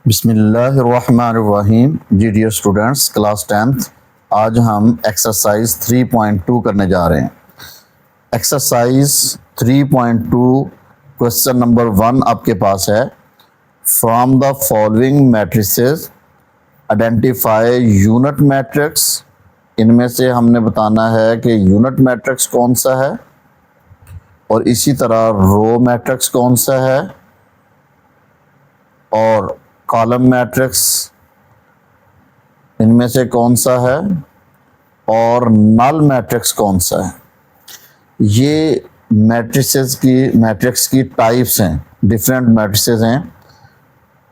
बिस्मिल्लाहिर्रहमानिर्रहीम। जी dear students, class 10th, आज हम एक्सरसाइज 3.2 करने जा रहे हैं। एक्सरसाइज 3.2 क्वेश्चन नंबर 1 आपके पास है। From the following matrices identify unit matrix. इनमें से हमने बताना है कि यूनिट मैट्रिक्स कौन सा है और इसी तरह रो मैट्रिक्स कौन सा है और कॉलम मैट्रिक्स इनमें से कौन सा है और नल मैट्रिक्स कौन सा है। ये मैट्रिक्स की टाइप्स हैं, डिफरेंट मैट्रिसेस हैं।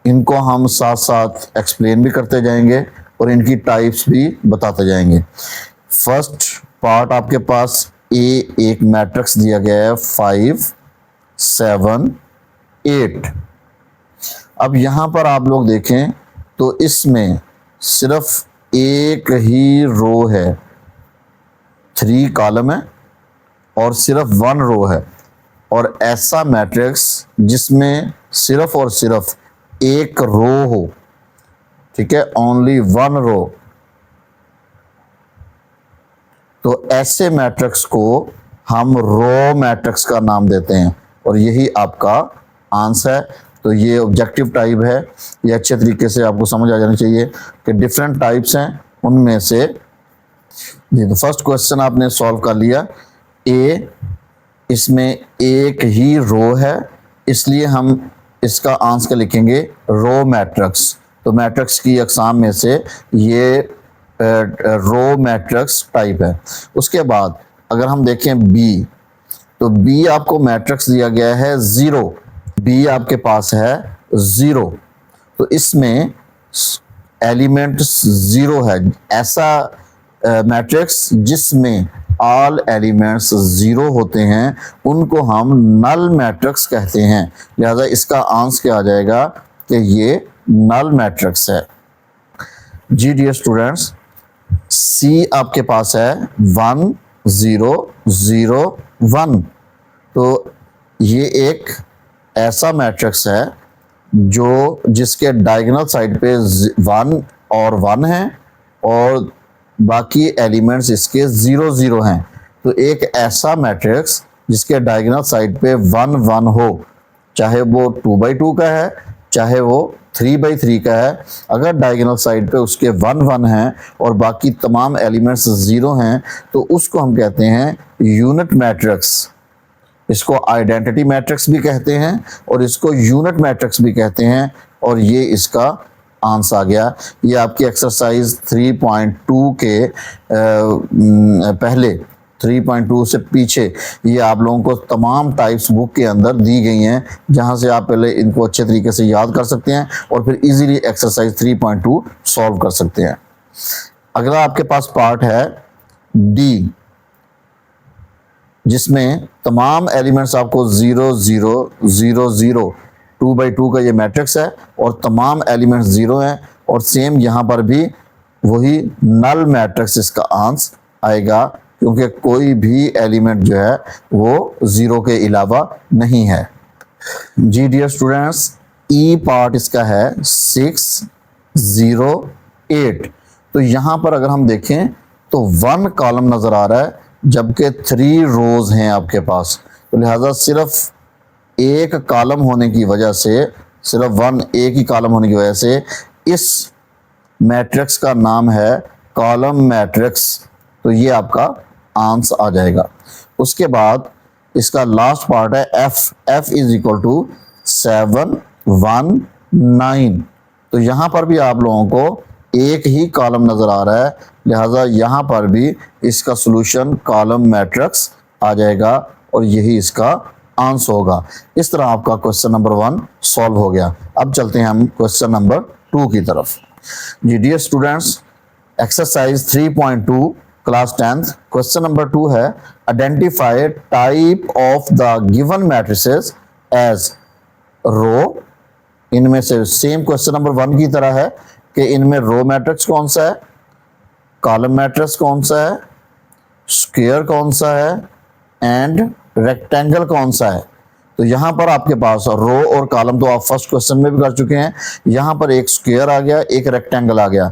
इनको हम साथ साथ एक्सप्लेन भी करते जाएंगे और इनकी टाइप्स भी बताते जाएंगे। फर्स्ट पार्ट आपके पास एक मैट्रिक्स दिया गया है 5, 7, 8। अब यहाँ पर आप लोग देखें तो इसमें सिर्फ एक ही रो है, 3 कॉलम है और सिर्फ 1 रो है। और ऐसा मैट्रिक्स जिसमें सिर्फ और सिर्फ एक रो हो, ठीक है, ओनली 1 रो, तो ऐसे मैट्रिक्स को हम रो मैट्रिक्स का नाम देते हैं और यही आपका आंसर है। तो ये ऑब्जेक्टिव टाइप है, ये अच्छे तरीके से आपको समझ आ जानी चाहिए कि डिफरेंट टाइप्स हैं। उनमें से ये तो फर्स्ट क्वेश्चन आपने सॉल्व कर लिया। इसमें एक ही रो है, इसलिए हम इसका आंसर लिखेंगे रो मैट्रिक्स। तो मैट्रिक्स की अकसाम में से ये रो मैट्रिक्स टाइप है। उसके बाद अगर हम देखें बी, तो बी आपको मैट्रिक्स दिया गया है 0। बी आपके पास है 0, तो इसमें एलिमेंट 0 है। ऐसा मैट्रिक्स जिसमें ऑल एलिमेंट्स 0 होते हैं उनको हम नल मैट्रिक्स कहते हैं। लिहाजा इसका आंसर क्या आ जाएगा कि ये नल मैट्रिक्स है। जी डियर स्टूडेंट्स, सी आपके पास है 1, 0, 0, 1। तो ये एक ऐसा मैट्रिक्स है जो जिसके डायगोनल साइड पे 1 और 1 है और बाकी एलिमेंट्स इसके 0, 0 हैं। तो एक ऐसा मैट्रिक्स जिसके डायगोनल साइड पे 1, 1 हो, चाहे वो 2/2 का है चाहे वो 3/3 का है, अगर डायगोनल साइड पे उसके 1, 1 हैं और बाकी तमाम एलिमेंट्स 0 हैं तो उसको हम कहते हैं यूनिट मैट्रिक्स। इसको आइडेंटिटी मैट्रिक्स भी कहते हैं और इसको यूनिट मैट्रिक्स भी कहते हैं और ये इसका आंसर आ गया। ये आपकी एक्सरसाइज 3.2 के पहले 3.2 से पीछे ये आप लोगों को तमाम टाइप्स बुक के अंदर दी गई हैं, जहां से आप पहले इनको अच्छे तरीके से याद कर सकते हैं और फिर इजीली एक्सरसाइज 3.2 सॉल्व कर सकते हैं। अगला आपके पास पार्ट है डी, जिसमें तमाम एलिमेंट्स आपको 0, 0, 0, 0, 2/2 का ये मैट्रिक्स है और तमाम एलिमेंट्स 0 हैं और सेम यहाँ पर भी वही नल मैट्रिक्स इसका आंसर आएगा, क्योंकि कोई भी एलिमेंट जो है वो 0 के अलावा नहीं है। जी डियर स्टूडेंट्स, ई पार्ट इसका है 6, 0, 8। तो यहाँ पर अगर हम देखें तो 1 कॉलम नज़र आ रहा है जबकि 3 रोज हैं आपके पास। तो लिहाजा सिर्फ एक कॉलम होने की वजह से, सिर्फ 1 एक ही कॉलम होने की वजह से इस मैट्रिक्स का नाम है कॉलम मैट्रिक्स। तो ये आपका आंसर आ जाएगा। उसके बाद इसका लास्ट पार्ट है एफ इज इक्वल टू 7, 1, 9। तो यहाँ पर भी आप लोगों को एक ही कॉलम नजर आ रहा है, लिहाजा यहाँ पर भी इसका सॉल्यूशन कॉलम मैट्रिक्स आ जाएगा और यही इसका आंसर होगा। इस तरह आपका क्वेश्चन नंबर 1 सॉल्व हो गया। अब चलते हैं हम क्वेश्चन नंबर 2 की तरफ। जी dear students, exercise 3.2 class 10th question number 2 है identify type of the given matrices as row. इनमें से सेम क्वेश्चन नंबर 1 की तरह है कि इनमें रो मैट्रिक्स कौन सा है, कॉलम मैट्रिक्स कौन सा है, स्क्वायर कौन सा है एंड रेक्टेंगल कौन सा है। तो यहाँ पर आपके पास रो और कॉलम तो आप फर्स्ट क्वेश्चन में भी कर चुके हैं। यहाँ पर एक स्क्वायर आ गया, एक रेक्टेंगल आ गया।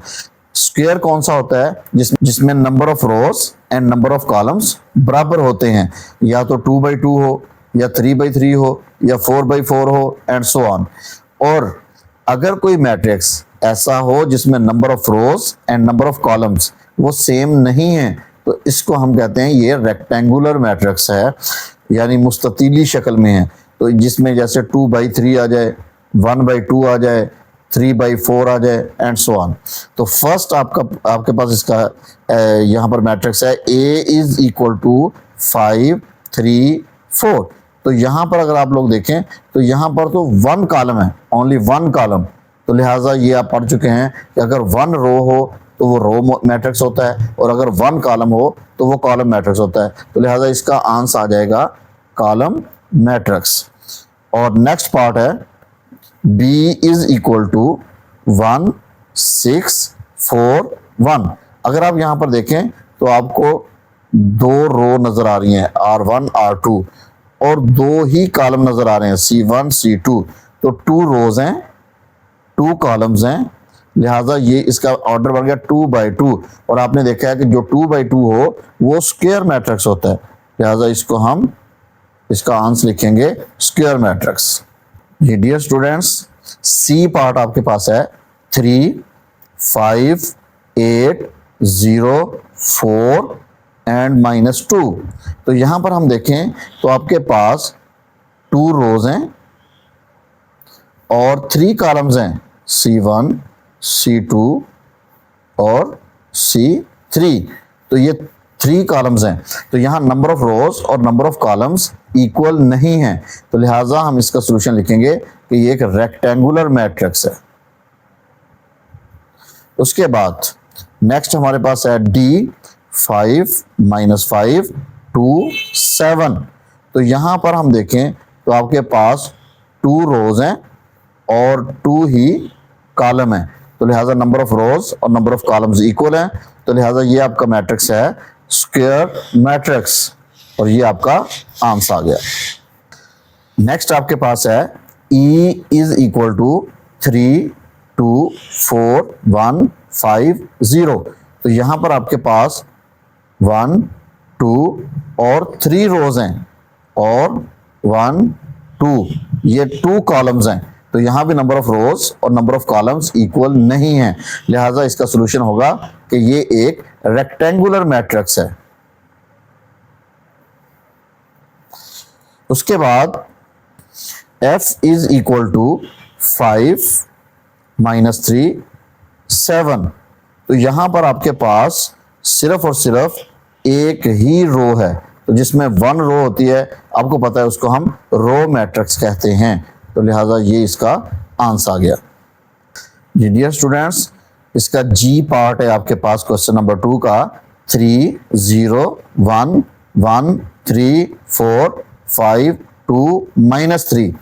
स्क्वायर कौन सा होता है? जिसमें number of rose and number of columns बराबर होते हैं, या तो 2/2 हो, या 3/3 हो, या 4/4 हो, एंड सो ऑन। और अगर कोई मैट्रिक्स ऐसा हो जिसमें number of rose and number of columns वो सेम नहीं है, तो इसको हम कहते हैं ये रेक्टेंगुलर मैट्रिक्स है, यानी मुस्ततीली शक्ल में है। तो जिसमें जैसे 2/3 आ जाए, 1/2 आ जाए, 3/4 आ जाए, एंड सो ऑन। तो फर्स्ट आपके पास इसका यहाँ पर मैट्रिक्स है A इज इक्वल टू 5 3 4। तो यहाँ पर अगर आप लोग देखें तो यहाँ पर तो 1 कॉलम है, ओनली 1 कॉलम। तो लिहाजा ये आप पढ़ चुके हैं कि अगर 1 रो हो तो वो रो मैट्रिक्स होता है, और अगर 1 कॉलम हो तो वो कॉलम मैट्रिक्स होता है। तो लिहाजा इसका आंसर आ जाएगा कॉलम मैट्रिक्स। और नेक्स्ट पार्ट है B इज इक्वल टू 1 6 4 1। अगर आप यहाँ पर देखें तो आपको 2 रो नजर आ रही हैं, R1 R2, और 2 ही कॉलम नजर आ रहे हैं, C1 C2। तो 2 रोज हैं, 2 कॉलम्स हैं, लिहाजा ये इसका ऑर्डर बन गया 2/2। और आपने देखा है कि जो 2/2 हो वो स्क्वायर मैट्रिक्स होता है, लिहाजा इसको हम इसका आंसर लिखेंगे स्क्वायर मैट्रिक्स। जी डियर स्टूडेंट्स, सी पार्ट आपके पास है 3 5 8 0 4 एंड -2। तो यहां पर हम देखें तो आपके पास 2 रोज हैं और 3 कॉलम्स हैं, C1 C2 और C3। तो ये 3 कॉलम्स हैं। तो यहाँ नंबर ऑफ रोज और नंबर ऑफ कॉलम्स इक्वल नहीं है, तो लिहाजा हम इसका सॉल्यूशन लिखेंगे कि ये एक रेक्टेंगुलर मैट्रिक्स है। उसके बाद नेक्स्ट हमारे पास है D 5 -5 2 7। तो यहाँ पर हम देखें तो आपके पास 2 रोज हैं और 2 ही कॉलम है, तो लिहाजा नंबर ऑफ रोज और नंबर ऑफ कॉलम्स इक्वल हैं। तो लिहाजा ये आपका मैट्रिक्स है स्क्वायर मैट्रिक्स, और ये आपका आंसर आ गया। नेक्स्ट आपके पास है E इज इक्वल टू 3 2 4 1 5 0। तो यहाँ पर आपके पास 1 2 और 3 रोज हैं और 1 2, ये 2 कॉलम्स हैं। तो यहाँ भी नंबर ऑफ रोज और नंबर ऑफ कॉलम्स इक्वल नहीं है, लिहाजा इसका सॉल्यूशन होगा कि ये एक रेक्टेंगुलर मैट्रिक्स है। उसके बाद F इज इक्वल टू 5 -3 7। तो यहां पर आपके पास सिर्फ और सिर्फ एक ही रो है, तो जिसमें 1 रो होती है, आपको पता है उसको हम रो मैट्रिक्स कहते हैं। तो लिहाजा ये इसका आंसर आ गया। जी डियर स्टूडेंट्स, इसका G पार्ट है आपके पास क्वेश्चन नंबर 2 का 3 0 1 1 3 4 5 2 -3।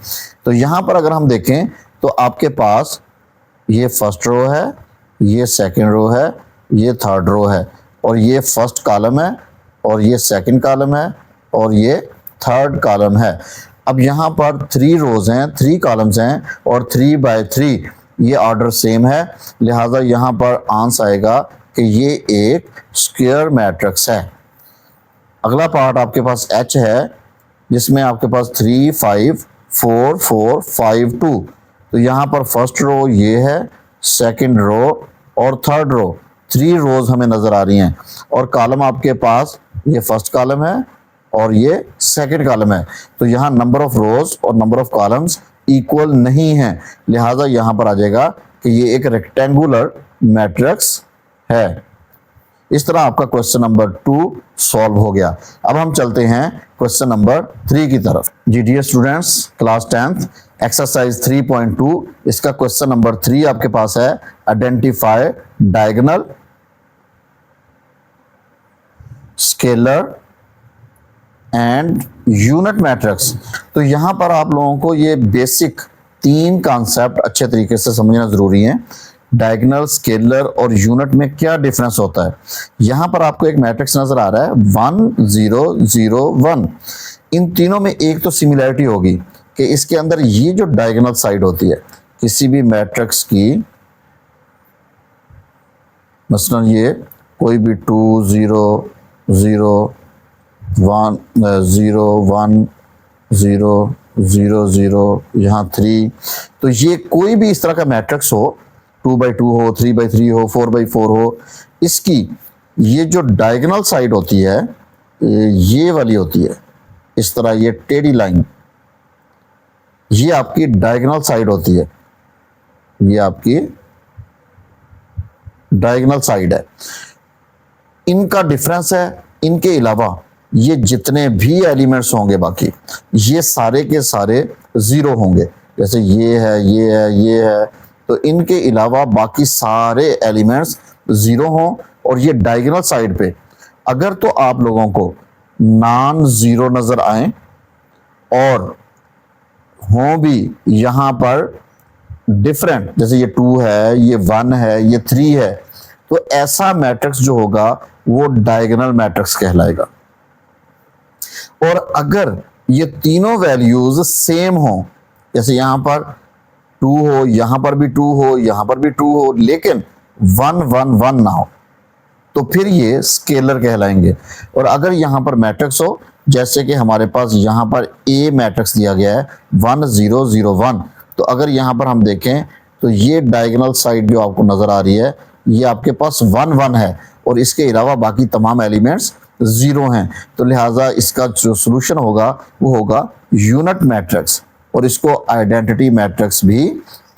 तो यहाँ पर अगर हम देखें तो आपके पास ये फर्स्ट रो है, ये सेकंड रो है, ये थर्ड रो है, और ये फर्स्ट कॉलम है, और ये सेकंड कॉलम है, और ये थर्ड कॉलम है। अब यहाँ पर 3 रोज हैं, 3 कॉलम्स हैं, और 3/3 ये ऑर्डर सेम है, लिहाजा यहाँ पर आंसर आएगा कि ये एक स्क्वायर मैट्रिक्स है। अगला पार्ट आपके पास H है, जिसमें आपके पास 3 5 4 4 5 2। तो यहाँ पर फर्स्ट रो ये है, सेकंड रो और थर्ड रो, 3 रोज हमें नजर आ रही हैं, और कॉलम आपके पास ये फर्स्ट कॉलम है और ये सेकंड कॉलम है। तो यहाँ नंबर ऑफ रोज और नंबर ऑफ कॉलम्स इक्वल नहीं है, लिहाजा यहाँ पर आ जाएगा कि ये एक रेक्टेंगुलर मैट्रिक्स है। इस तरह आपका क्वेश्चन नंबर 2 सॉल्व हो गया। अब हम चलते हैं क्वेश्चन नंबर 3 की तरफ। जी dear students, class 10th exercise 3.2, इसका क्वेश्चन नंबर 3 आपके पास है identify diagonal, scalar and unit matrix. तो यहाँ पर आप लोगों को ये बेसिक 3 कॉन्सेप्ट अच्छे तरीके से समझना जरूरी है। डायगोनल, स्केलर और यूनिट में क्या डिफरेंस होता है। यहाँ पर आपको एक मैट्रिक्स नजर आ रहा है 1 0 0 1। इन तीनों में एक तो सिमिलैरिटी होगी कि इसके अंदर ये जो डायगोनल साइड होती है किसी भी मैट्रिक्स की, मसलन ये कोई भी 2 0 0 1 0 1 0 0 0 यहाँ 3, तो ये कोई भी इस तरह का मैट्रिक्स हो, 2x2 हो, 3x3 हो, 4x4 हो, इसकी ये जो डायगोनल साइड होती है ये वाली होती है, इस तरह ये टेढ़ी लाइन, ये आपकी डायगोनल साइड होती है, ये आपकी डायगोनल साइड है। इनका डिफरेंस है, इनके अलावा ये जितने भी एलिमेंट्स होंगे बाकी ये सारे के सारे ज़ीरो होंगे, जैसे ये है, ये है, ये है, तो इनके अलावा बाकी सारे एलिमेंट्स ज़ीरो हों। और ये डायगोनल साइड पे अगर तो आप लोगों को नॉन ज़ीरो नज़र आए और हों भी यहाँ पर डिफरेंट, जैसे ये 2 है, ये 1 है, ये 3 है, तो ऐसा मैट्रिक्स जो होगा वो डायगोनल मैट्रिक्स कहलाएगा। और अगर ये तीनों वैल्यूज सेम हो, जैसे यहां पर 2 हो, यहां पर भी 2 हो, यहां पर भी 2 हो, लेकिन 1 1 1 ना हो, तो फिर ये स्केलर कहलाएंगे। और अगर यहां पर मैट्रिक्स हो, जैसे कि हमारे पास यहां पर ए मैट्रिक्स दिया गया है 1 0 0 1, तो अगर यहां पर हम देखें तो ये डायगोनल साइड जो आपको नजर आ रही है ये आपके पास 1 1 है और इसके अलावा बाकी तमाम एलिमेंट्स ज़ीरो हैं, तो लिहाजा इसका जो सोल्यूशन होगा वो होगा यूनिट मैट्रिक्स, और इसको आइडेंटिटी मैट्रिक्स भी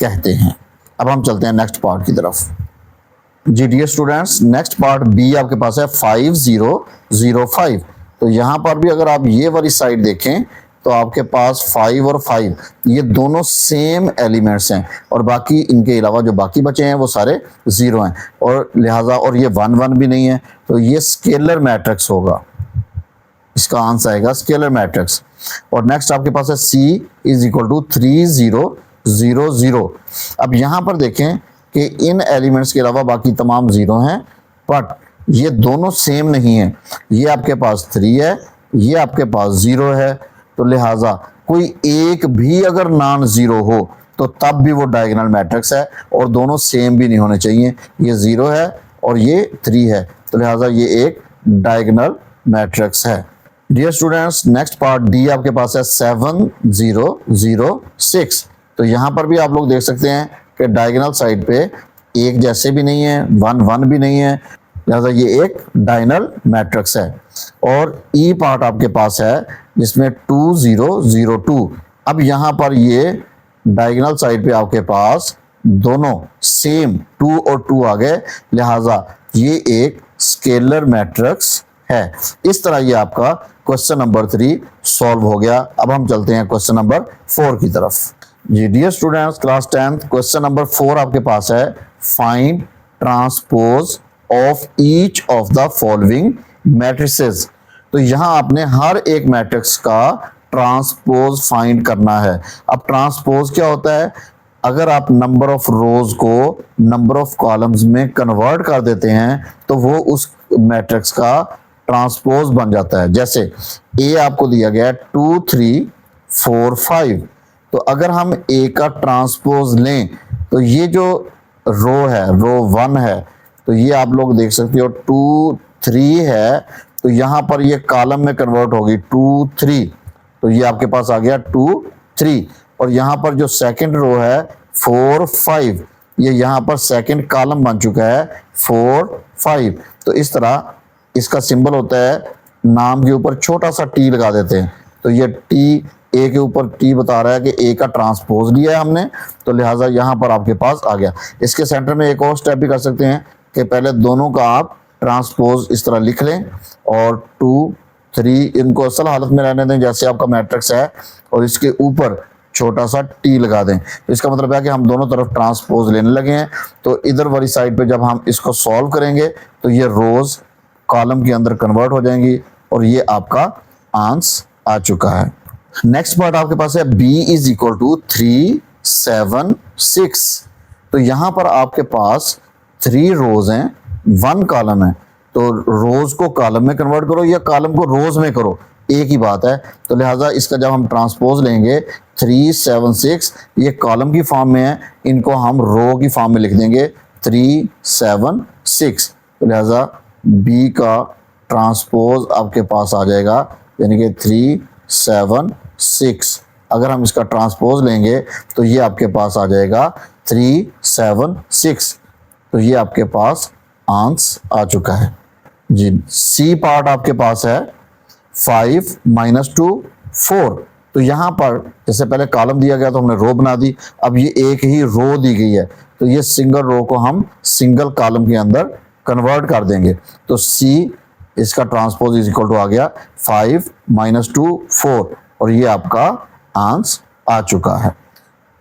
कहते हैं। अब हम चलते हैं नेक्स्ट पार्ट की तरफ। जी dear students, next part B आपके पास है 5 0 0 5। तो यहाँ पर भी अगर आप ये वाली साइड देखें तो आपके पास 5 और 5 ये दोनों सेम एलिमेंट्स हैं और बाकी इनके अलावा जो बाकी बचे हैं वो सारे ज़ीरो हैं, और लिहाजा और ये 1 1 भी नहीं है, तो ये स्केलर मैट्रिक्स होगा, इसका आंसर आएगा स्केलर मैट्रिक्स। और नेक्स्ट आपके पास है C इज इक्वल टू 3 0 0 0। अब यहाँ पर देखें कि इन एलिमेंट्स के अलावा बाकी तमाम ज़ीरो हैं, बट ये दोनों सेम नहीं है, ये आपके पास 3 है, ये आपके पास 0 है, तो लिहाजा कोई एक भी अगर नॉन ज़ीरो हो तो तब भी वो डायगोनल मैट्रिक्स है, और दोनों सेम भी नहीं होने चाहिए, ये 0 है और ये 3 है, तो लिहाजा ये एक डायगोनल मैट्रिक्स है। Dear students, next part D आपके पास है 7 0 0 6। तो यहाँ पर भी आप लोग देख सकते हैं कि डायगोनल साइड पे एक जैसे भी नहीं है, 1 1 भी नहीं है, लिहाजा ये एक डायगोनल मैट्रिक्स है। और ई पार्ट आपके पास है जिसमें 2 0 0 2। अब यहाँ पर ये डायगोनल साइड पे आपके पास दोनों सेम 2 और 2 आ गए, लिहाजा ये एक स्केलर मैट्रिक्स है। इस तरह ये आपका क्वेश्चन नंबर 3 सॉल्व हो गया। अब हम चलते हैं क्वेश्चन नंबर 4 की तरफ। जी dear students, class 10th question number 4 आपके पास है find transpose of each of the following matrices. तो यहाँ आपने हर एक मैट्रिक्स का ट्रांसपोज फाइंड करना है। अब ट्रांसपोज क्या होता है? अगर आप नंबर ऑफ रोज को नंबर ऑफ कॉलम्स में कन्वर्ट कर देते हैं तो वो उस मैट्रिक्स का ट्रांसपोज बन जाता है। जैसे ए आपको दिया गया है 2 3 4 5, तो अगर हम ए का ट्रांसपोज लें तो ये जो रो है, रो 1 है, तो ये आप लोग देख सकते हो 2 3 है, तो यहाँ पर ये कॉलम में कन्वर्ट होगी 2 3, तो ये आपके पास आ गया 2 3। और यहाँ पर जो सेकंड रो है 4 5, ये यहाँ पर सेकंड कॉलम बन चुका है 4 5। तो इस तरह इसका सिंबल होता है, नाम के ऊपर छोटा सा टी लगा देते हैं, तो ये टी ए के ऊपर टी बता रहा है कि ए का ट्रांसपोज लिया है हमने, तो लिहाजा यहाँ पर आपके पास आ गया। इसके सेंटर में एक और स्टेप भी कर सकते हैं कि पहले दोनों का आप ट्रांसपोज इस तरह लिख लें और 2 3 इनको असल हालत में रहने दें जैसे आपका मैट्रिक्स है, और इसके ऊपर छोटा सा टी लगा दें। तो इसका मतलब है कि हम दोनों तरफ ट्रांसपोज लेने लगे हैं। तो इधर वाली साइड पे जब हम इसको सॉल्व करेंगे तो ये रोज कॉलम के अंदर कन्वर्ट हो जाएंगी और ये आपका आंसर आ चुका है। नेक्स्ट पार्ट आपके पास है b इज इक्वल टू 3 7 6। तो यहाँ पर आपके पास 3 रोज हैं, 1 कॉलम है, तो रोज को कॉलम में कन्वर्ट करो या कॉलम को रोज में करो, एक ही बात है। तो लिहाजा इसका जब हम ट्रांसपोज लेंगे 3 7 6, ये कॉलम की फॉर्म में है, इनको हम रो की फॉर्म में लिख देंगे 3 7 6। तो लिहाजा बी का ट्रांसपोज आपके पास आ जाएगा, यानी कि 3 7 6। अगर हम इसका ट्रांसपोज लेंगे तो ये आपके पास आ जाएगा 3 7 6। तो ये आपके पास आंसर आ चुका है जी। सी पार्ट आपके पास है 5 -2 4। तो यहाँ पर जैसे पहले कॉलम दिया गया तो हमने रो बना दी, अब ये एक ही रो दी गई है तो ये सिंगल रो को हम सिंगल कॉलम के अंदर कन्वर्ट कर देंगे। तो सी इसका ट्रांसपोज इज इक्वल टू आ गया 5 -2 4, और ये आपका आंसर आ चुका है।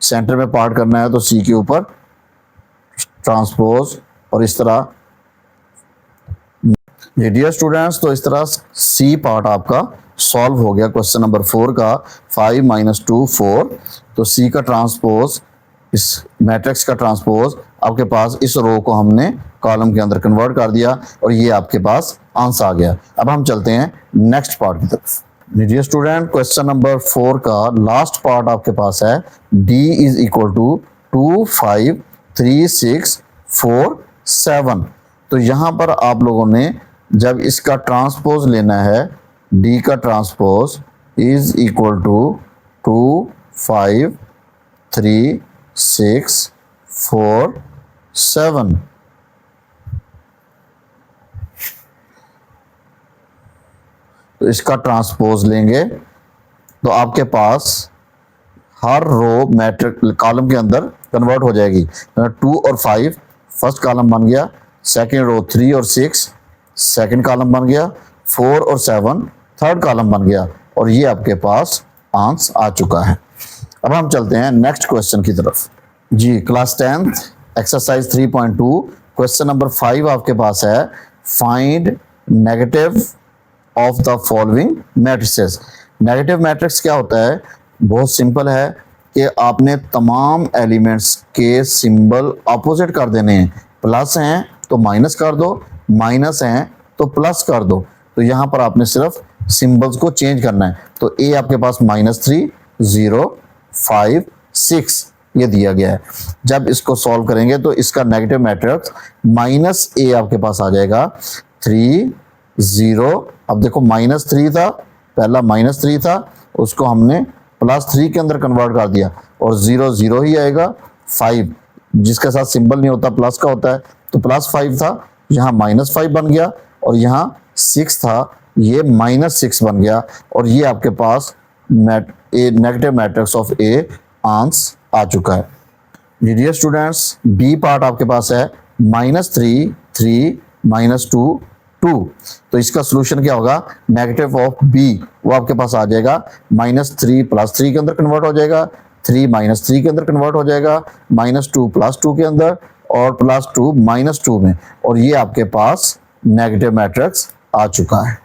सेंटर में पार्ट करना है तो सी के ऊपर ट्रांसपोज, और इस तरह डियर स्टूडेंट्स, तो इस तरह सी पार्ट आपका सॉल्व हो गया क्वेश्चन नंबर 4 का 5 -2 4। तो सी का ट्रांसपोज, इस मैट्रिक्स का ट्रांसपोज आपके पास इस रो को हमने कॉलम के अंदर कन्वर्ट कर दिया और ये आपके पास आंसर आ गया। अब हम चलते हैं नेक्स्ट पार्ट की तरफ। डियर स्टूडेंट, क्वेश्चन नंबर 4 का लास्ट पार्ट आपके पास है d इज इक्वल टू 2 5 3 6 4 7। तो यहाँ पर आप लोगों ने जब इसका ट्रांसपोज लेना है, d का ट्रांसपोज इज इक्वल टू 2 5 3 6 4 7। तो इसका ट्रांसपोज लेंगे तो आपके पास हर रो मैट्रिक्स कॉलम के अंदर कन्वर्ट हो जाएगी। 2 और 5 फर्स्ट कॉलम बन गया, सेकंड रो 3 और 6 सेकंड कॉलम बन गया, 4 और 7 थर्ड कॉलम बन गया, और ये आपके पास आंसर आ चुका है। अब हम चलते हैं नेक्स्ट क्वेश्चन की तरफ जी। Class 10th exercise 3.2 question number 5 आपके पास है, find negative of the following matrices. Negative matrix क्या होता है? बहुत सिंपल है कि आपने तमाम एलिमेंट्स के सिंबल अपोजिट कर देने हैं। प्लस हैं तो माइनस कर दो, माइनस हैं तो प्लस कर दो। तो यहाँ पर आपने सिर्फ सिंबल्स को चेंज करना है। तो ए आपके पास -3 0 5 6 ये दिया गया है। जब इसको सॉल्व करेंगे तो इसका नेगेटिव मैट्रिक्स -a आपके पास आ जाएगा 3 0। अब देखो -3 था, पहला -3 था, उसको हमने +3 के अंदर कन्वर्ट कर दिया और 0 0 ही आएगा। 5 जिसके साथ सिंबल नहीं होता प्लस का होता है, तो +5 था, यहाँ -5 बन गया, और यहाँ 6 था, ये -6 बन गया, और ये आपके पास negative matrix of a answer आ चुका है। डियर स्टूडेंट्स, बी पार्ट आपके पास है -3 3 -2 2। तो इसका सोल्यूशन क्या होगा? नेगेटिव ऑफ बी वो आपके पास आ जाएगा -3 +3 के अंदर कन्वर्ट हो जाएगा, 3 -3 के अंदर कन्वर्ट हो जाएगा, -2 +2 के अंदर, और +2 -2 में, और ये आपके पास नेगेटिव मैट्रिक्स आ चुका है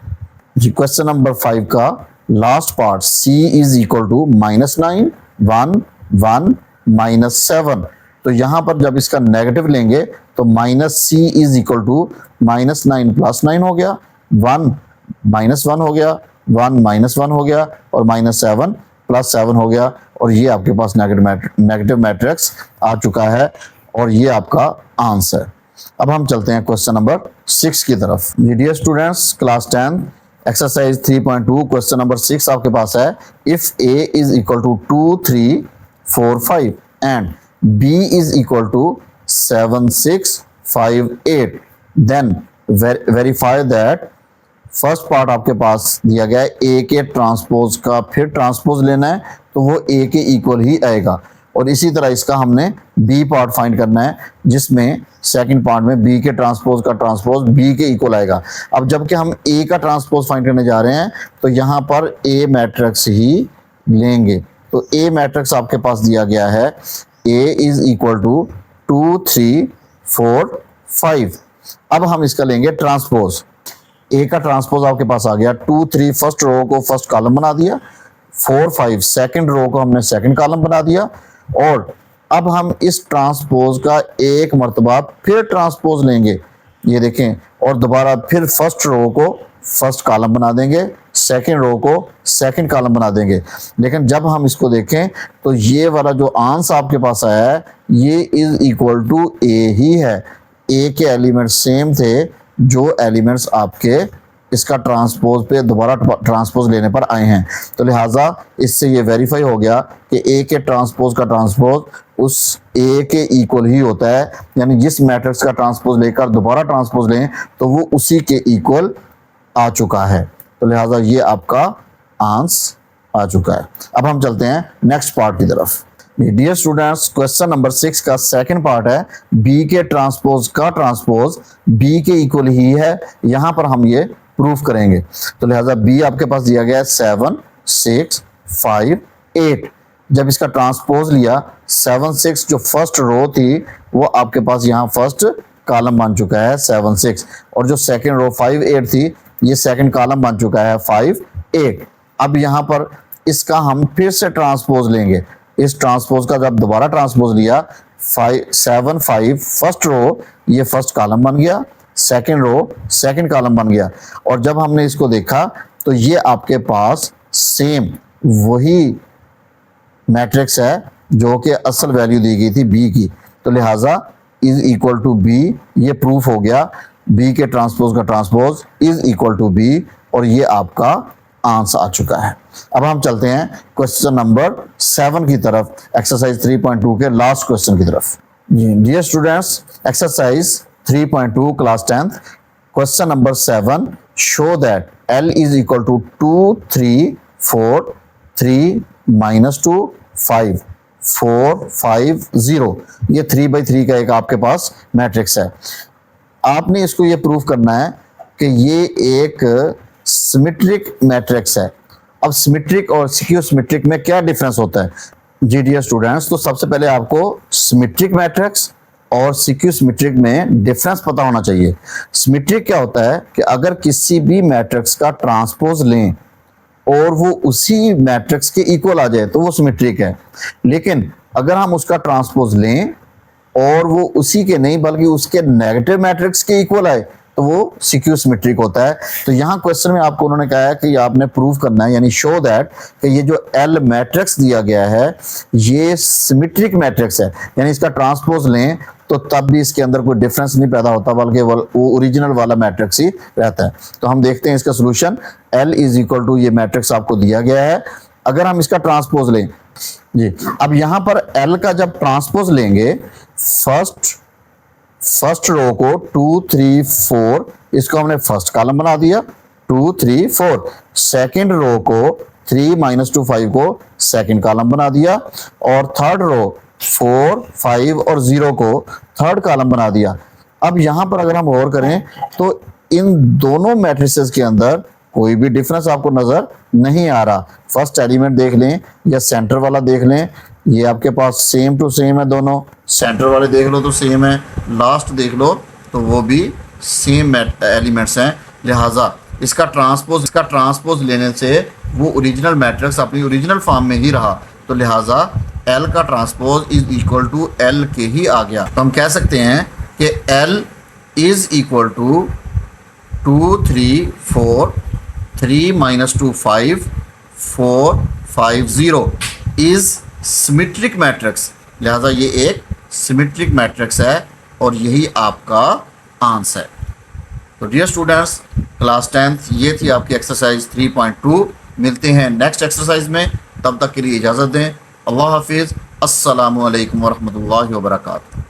जी। क्वेश्चन नंबर 5 का last part, c is equal to -9 1 1 -7। तो यहाँ पर जब इसका नेगेटिव लेंगे तो -c इज इक्वल टू -9 + 9 हो गया, 1 -1 हो गया, 1 -1 हो गया, और -7 + 7 हो गया, और ये आपके पास नेगेटिव मैट्रिक्स आ चुका है, और ये आपका आंसर है। अब हम चलते हैं क्वेश्चन नंबर 6 की तरफ। Dear students, class 10 exercise 3.2 question number 6 आपके पास है, if a is equal to 2 3 4 5 and b is equal to 7 6 5 8, then verify that first part आपके पास दिया गया है a के ट्रांसपोज का, फिर ट्रांसपोज लेना है तो वो a के इक्वल ही आएगा, और इसी तरह इसका हमने b पार्ट फाइंड करना है जिसमें सेकंड पार्ट में b के ट्रांसपोज का ट्रांसपोज b के इक्वल आएगा। अब जबकि हम a का ट्रांसपोज फाइंड करने जा रहे हैं तो यहाँ पर a मैट्रिक्स ही लेंगे। तो a मैट्रिक्स आपके पास दिया गया है, a इज इक्वल टू 2 3 4 5। अब हम इसका लेंगे ट्रांसपोज। a का ट्रांसपोज आपके पास आ गया, 2 3 फर्स्ट रो को फर्स्ट कॉलम बना दिया, 4 5 सेकंड रो को हमने सेकंड कॉलम बना दिया, और अब हम इस ट्रांसपोज का एक मर्तबा फिर ट्रांसपोज लेंगे, ये देखें, और दोबारा फिर फर्स्ट रो को फर्स्ट कॉलम बना देंगे, सेकंड रो को सेकंड कॉलम बना देंगे। लेकिन जब हम इसको देखें तो ये वाला जो आंसर आपके पास आया है ये इज इक्वल टू ए ही है। ए के एलिमेंट सेम थे जो एलिमेंट्स आपके इसका ट्रांसपोज पे दोबारा ट्रांसपोज लेने पर आए हैं। तो लिहाजा इससे ये वेरीफाई हो गया कि ए के ट्रांसपोज का ट्रांसपोज उस ए के इक्वल ही होता है, यानी जिस मैट्रिक्स का ट्रांसपोज लेकर दोबारा ट्रांसपोज लें तो वो उसी के इक्वल आ चुका है। तो लिहाजा ये आपका आंसर आ चुका है। अब हम चलते हैं नेक्स्ट पार्ट की तरफ। डियर स्टूडेंट्स, क्वेश्चन नंबर 6 का सेकंड पार्ट है बी के ट्रांसपोज का ट्रांसपोज बी के इक्वल ही है। यहां पर हम ये प्रूफ करेंगे। तो लिहाजा बी आपके पास दिया गया है 7 6 5 8। जब इसका ट्रांसपोज लिया 7 6 जो फर्स्ट रो थी वो आपके पास यहाँ फर्स्ट कॉलम बन चुका है 7 6, और जो सेकंड रो 5 8 थी ये सेकंड कॉलम बन चुका है 5 8। अब यहाँ पर इसका हम फिर से ट्रांसपोज लेंगे। इस ट्रांसपोज का जब दोबारा ट्रांसपोज लिया 7 5 फर्स्ट रो ये फर्स्ट कॉलम बन गया, सेकंड रो सेकंड कॉलम बन गया, और जब हमने इसको देखा तो ये आपके पास सेम वही मैट्रिक्स है जो कि असल वैल्यू दी गई थी बी की। तो लिहाजा इज इक्वल टू बी ये प्रूफ हो गया, बी के ट्रांसपोज का transpose is equal to B, और ये आपका आंसर आ चुका है। अब हम चलते हैं क्वेश्चन नंबर 7 की तरफ, एक्सरसाइज 3.2 के लास्ट क्वेश्चन की तरफ। Dear students, exercise 3.2 class 10th question number 7, show that L is equal to 2 3 4 3 -2 5 4 5 0। ये 3/3 का एक आपके पास मैट्रिक्स है। आपने इसको ये प्रूफ करना है कि ये एक सिमेट्रिक मैट्रिक्स है। अब सिमेट्रिक और स्क्यू सिमेट्रिक में क्या डिफरेंस होता है? जी डियर स्टूडेंट्स, तो सबसे पहले आपको सिमेट्रिक मैट्रिक्स और स्क्यू सिमेट्रिक में डिफरेंस पता होना चाहिए। सिमेट्रिक क्या होता है कि अगर किसी भी मैट्रिक्स का ट्रांसपोज लें और वो उसी मैट्रिक्स के इक्वल आ जाए तो वो सिमेट्रिक है। लेकिन अगर हम उसका ट्रांसपोज लें और वो उसी के नहीं बल्कि उसके नेगेटिव मैट्रिक्स के इक्वल आए तो वो स्क्यू सिमेट्रिक होता है। तो यहाँ क्वेश्चन में आपको उन्होंने कहा है कि आपने प्रूव करना है, यानी शो दैट कि ये जो एल मैट्रिक्स दिया गया है ये सिमेट्रिक मैट्रिक्स है, यानी इसका ट्रांसपोज लें तो तब भी इसके अंदर कोई डिफरेंस नहीं पैदा होता बल्कि वो ओरिजिनल वाला मैट्रिक्स ही रहता है। तो हम देखते हैं इसका solution. L is equal to ये मैट्रिक्स आपको दिया गया है, अगर हम इसका ट्रांसपोज लें जी। अब यहाँ पर एल का जब ट्रांसपोज लेंगे फर्स्ट रो को 2 3 4 इसको हमने फर्स्ट कॉलम बना दिया 2 3 4, सेकंड रो को 3 -2 5 को सेकंड कॉलम बना दिया, और थर्ड रो 4 5 और 0 को थर्ड कॉलम बना दिया। अब यहाँ पर अगर हम गौर करें तो इन दोनों मैट्रिसेस के अंदर कोई भी डिफरेंस आपको नजर नहीं आ रहा। फर्स्ट एलिमेंट देख लें या सेंटर वाला देख लें, ये आपके पास सेम टू सेम है, दोनों सेंटर वाले देख लो तो सेम है, लास्ट देख लो तो वो भी सेम एलिमेंट्स हैं। लिहाजा इसका ट्रांसपोज लेने से वो ओरिजिनल मैट्रिक्स अपनी ओरिजिनल फॉर्म में ही रहा। तो लिहाजा L का transpose is equal to L के ही आ गया। तो हम कह सकते हैं कि L is equal to 2 3 4 3 -2 5 4 5 0 is symmetric matrix. लिहाजा ये एक सिमेट्रिक मैट्रिक्स है और यही आपका आंसर है। तो डियर स्टूडेंट्स, क्लास 10th ये थी आपकी एक्सरसाइज 3.2। मिलते हैं नेक्स्ट एक्सरसाइज में, तब तक के लिए इजाज़त दें। अल्लाह हाफिज़। अस्सलामु अलैकुम वरहमतुल्लाहि वबरकातुहू।